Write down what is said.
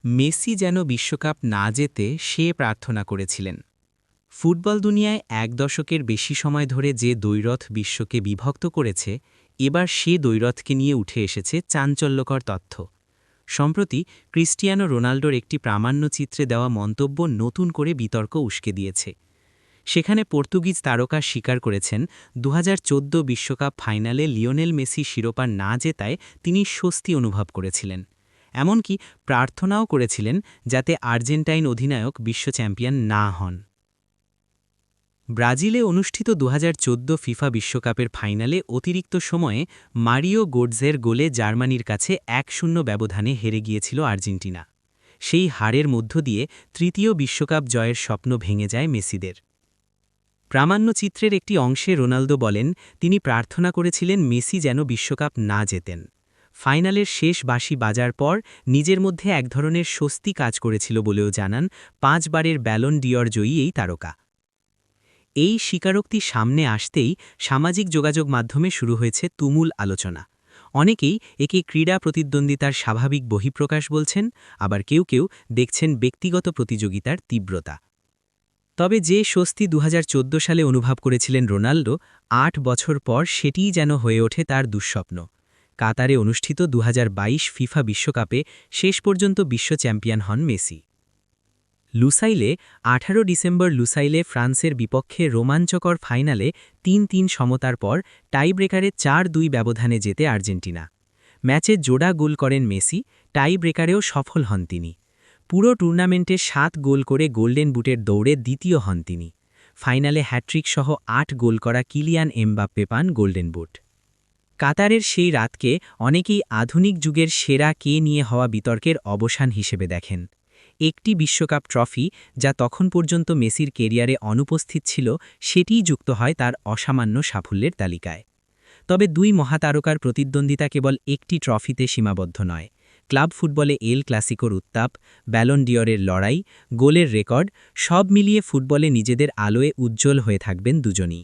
Messi যেন বিশ্বকাপ না জেতে সে প্রার্থনা করেছিলেন। ফুটবল দুনিয়ায় এক দশকের বেশি সময় ধরে যে দ্বৈরথ বিশ্বকে বিভক্ত করেছে, এবার সে দ্বৈরথকে নিয়ে উঠে এসেছে চাঞ্চল্যকর তথ্য। সম্প্রতি ক্রিস্টিয়ানো রোনাল্ডোর একটি প্রামাণ্যচিত্রে দেওয়া মন্তব্য নতুন করে বিতর্ক উস্কে দিয়েছে। সেখানে পর্তুগিজ তারকা স্বীকার করেছেন ২০১৪ বিশ্বকাপ ফাইনালে লিওনেল মেসি শিরোপা না জেতায় তিনি স্বস্তি অনুভব করেছিলেন। এমনকি প্রার্থনাও করেছিলেন যাতে আর্জেন্টাইন অধিনায়ক বিশ্ব চ্যাম্পিয়ন না হন। ব্রাজিলে অনুষ্ঠিত ২০১৪ ফিফা বিশ্বকাপের ফাইনালে অতিরিক্ত সময়ে মারিও গোটজের গোলে জার্মানির কাছে ১-০ ব্যবধানে হেরে গিয়েছিল আর্জেন্টিনা। সেই হারের মধ্য দিয়ে তৃতীয় বিশ্বকাপ জয়ের স্বপ্ন ভেঙে যায় মেসিদের। প্রামাণ্যচিত্রের একটি অংশে রোনালদো বলেন, তিনি প্রার্থনা করেছিলেন মেসি যেন বিশ্বকাপ না জেতেন। ফাইনালের শেষ বাঁশি বাজার পর নিজের মধ্যে এক ধরনের স্বস্তি কাজ করেছিল বলেও জানান ৫ বারের ব্যালন ডিওর জয়ী এই তারকা। এই স্বীকারোক্তি সামনে আসতেই সামাজিক যোগাযোগ মাধ্যমে শুরু হয়েছে তুমুল আলোচনা। অনেকেই একে ক্রীড়া প্রতিদ্বন্দ্বিতার স্বাভাবিক বহিঃপ্রকাশ বলছেন, আবার কেউ কেউ দেখছেন ব্যক্তিগত প্রতিযোগিতার তীব্রতা। তবে যে স্বস্তি ২০১৪ সালে অনুভব করেছিলেন রোনাল্ডো, ৮ বছর পর সেটিই যেন হয়ে ওঠে তার দুঃস্বপ্ন। কাতারে অনুষ্ঠিত ২০২২ ফিফা বিশ্বকাপে শেষ পর্যন্ত বিশ্ব চ্যাম্পিয়ন হন মেসি। লুসাইলে ১৮ ডিসেম্বর লুসাইলে ফ্রান্সের বিপক্ষে রোমাঞ্চকর ফাইনালে ৩-৩ সমতার পর টাইব্রেকারে ৪-২ ব্যবধানে জেতে আর্জেন্টিনা। ম্যাচে জোড়া গোল করেন মেসি, টাইব্রেকারেও সফল হন তিনি। পুরো টুর্নামেন্টে ৭ গোল করে গোল্ডেন বুটের দৌড়ে দ্বিতীয় হন তিনি। ফাইনালে হ্যাট্রিক সহ ৮ গোল করা কিলিয়ান এমবাপ্পে পান গোল্ডেন বুট। কাতারের সেই রাতকে অনেকেই আধুনিক যুগের সেরা কে নিয়ে হওয়া বিতর্কের অবসান হিসেবে দেখেন। একটি বিশ্বকাপ ট্রফি যা তখন পর্যন্ত মেসির কেরিয়ারে অনুপস্থিত ছিল, সেটিই যুক্ত হয় তার অসামান্য সাফল্যের তালিকায়। তবে দুই মহাতারকার প্রতিদ্বন্দ্বিতা কেবল একটি ট্রফিতে সীমাবদ্ধ নয়। ক্লাব ফুটবলে এল ক্লাসিকোর উত্তাপ, ব্যালন ডিওরের লড়াই, গোলের রেকর্ড, সব মিলিয়ে ফুটবলে নিজেদের আলোয় উজ্জ্বল হয়ে থাকবেন দুজনই।